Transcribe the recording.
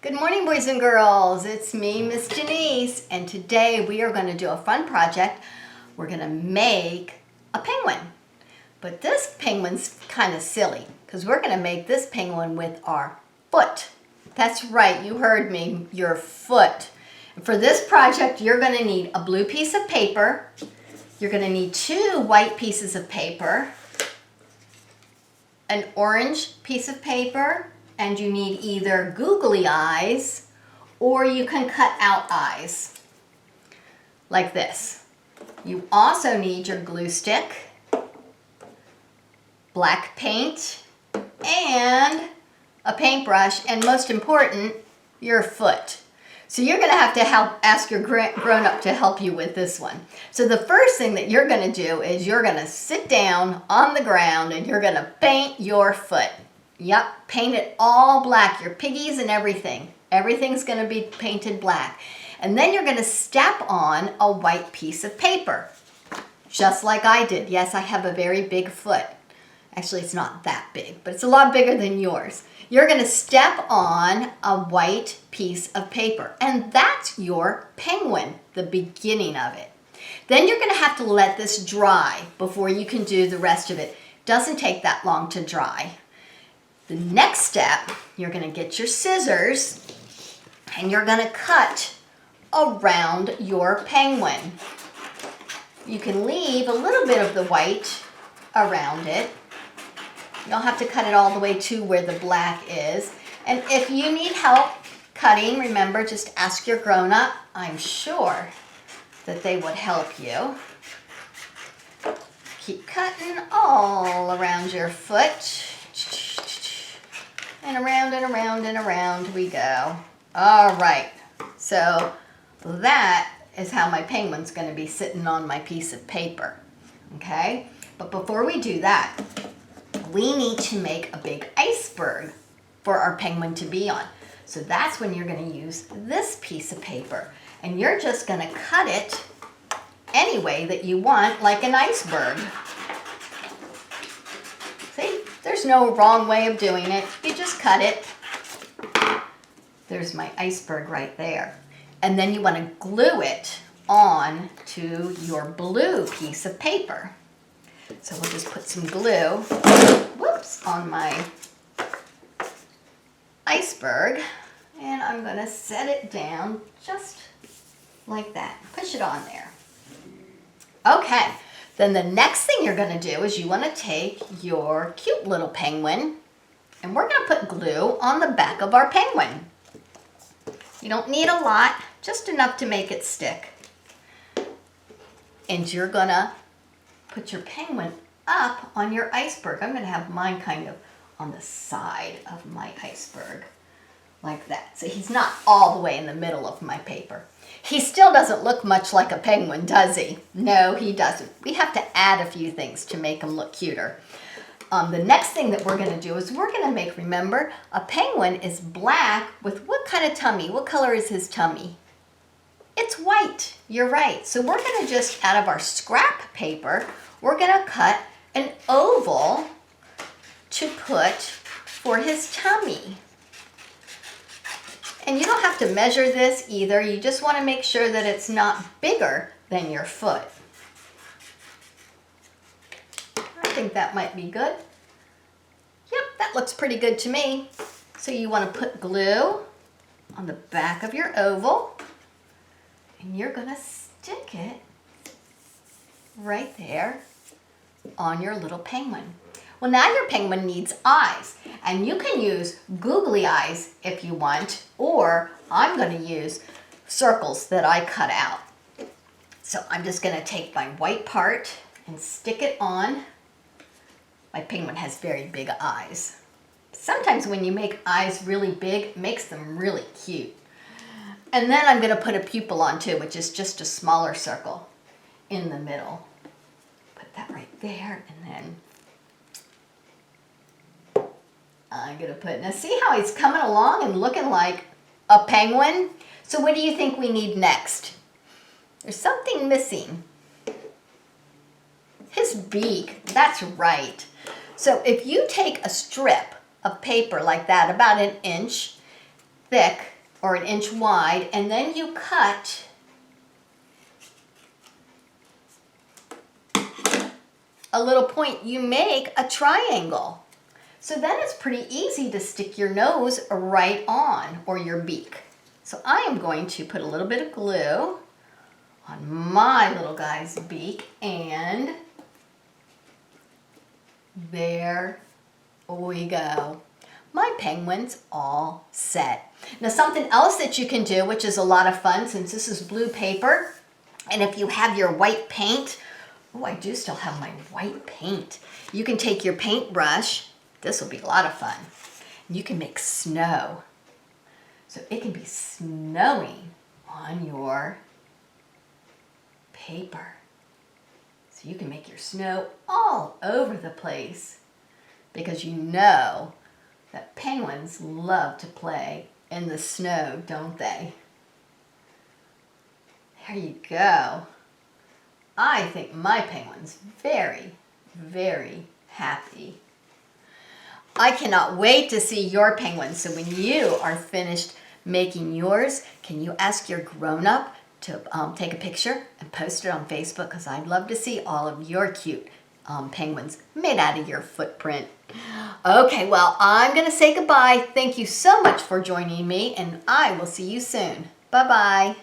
Good morning, boys and girls. It's me, Miss Janice, and today we are going to do a fun project. We're going to make a penguin. But this penguin's kind of silly because we're going to make this penguin with our foot. That's right, you heard me, your foot. And for this project, you're going to need a blue piece of paper. You're going to need 2 white pieces of paper, an orange piece of paper, and you need either googly eyes or you can cut out eyes like this. You also need your glue stick, black paint, and a paintbrush, and most important, your foot. So you're going to have to ask your grown-up to help you with this one. So the first thing that you're going to do is you're going to sit down on the ground and you're going to paint your foot. Yep, paint it all black, your piggies and everything. Everything's going to be painted black. And then you're going to step on a white piece of paper, just like I did. Yes, I have a very big foot. Actually, it's not that big, but it's a lot bigger than yours. You're going to step on a white piece of paper, and that's your penguin, the beginning of it. Then you're going to have to let this dry before you can do the rest of it. Doesn't take that long to dry. The next step, you're going to get your scissors and you're going to cut around your penguin. You can leave a little bit of the white around it. You don't have to cut it all the way to where the black is. And if you need help cutting, remember, just ask your grown-up. I'm sure that they would help you. Keep cutting all around your foot. And around and around and around we go. All right, so that is how my penguin's going to be sitting on my piece of paper, okay? But before we do that, we need to make a big iceberg for our penguin to be on. So that's when you're going to use this piece of paper. And you're just going to cut it any way that you want, like an iceberg. See? There's no wrong way of doing it. You just cut it. There's my iceberg right there. And then you want to glue it on to your blue piece of paper. So we'll just put some glue, on my iceberg. And I'm going to set it down just like that. Push it on there. Okay. Then the next thing you're going to do is you want to take your cute little penguin and we're going to put glue on the back of our penguin. You don't need a lot, just enough to make it stick. And you're going to put your penguin up on your iceberg. I'm going to have mine kind of on the side of my iceberg, like that. So he's not all the way in the middle of my paper. He still doesn't look much like a penguin, does he? No, he doesn't. We have to add a few things to make him look cuter. The next thing that we're going to do is we're going to make, remember, a penguin is black with what kind of tummy? What color is his tummy? It's white. You're right. So we're going to just, out of our scrap paper, we're going to cut an oval to put for his tummy. And you don't have to measure this either. You just want to make sure that it's not bigger than your foot. I think that might be good. Yep, that looks pretty good to me. So you want to put glue on the back of your oval. And you're going to stick it right there on your little penguin. Well, now your penguin needs eyes, and you can use googly eyes if you want, or I'm going to use circles that I cut out. So I'm just going to take my white part and stick it on. My penguin has very big eyes. Sometimes when you make eyes really big, it makes them really cute. And then I'm going to put a pupil on too, which is just a smaller circle in the middle. Put that right there, and then I'm going to put, now see how he's coming along and looking like a penguin? So what do you think we need next? There's something missing. His beak, that's right. So if you take a strip of paper like that, about 1 inch thick, or 1 inch wide, and then you cut a little point. You make a triangle. So then it's pretty easy to stick your nose right on, or your beak. So I am going to put a little bit of glue on my little guy's beak, and there we go. My penguin's all set. Now something else that you can do, which is a lot of fun since this is blue paper, and if you have your white paint, oh, I do still have my white paint. You can take your paintbrush. This will be a lot of fun. You can make snow. So it can be snowing on your paper. So you can make your snow all over the place, because you know that penguins love to play in the snow, don't they? There you go. I think my penguin's very, very happy. I cannot wait to see your penguins. So when you are finished making yours, can you ask your grown-up to take a picture and post it on Facebook? Because I'd love to see all of your cute penguins made out of your footprint. Okay, well, I'm going to say goodbye. Thank you so much for joining me, and I will see you soon. Bye-bye.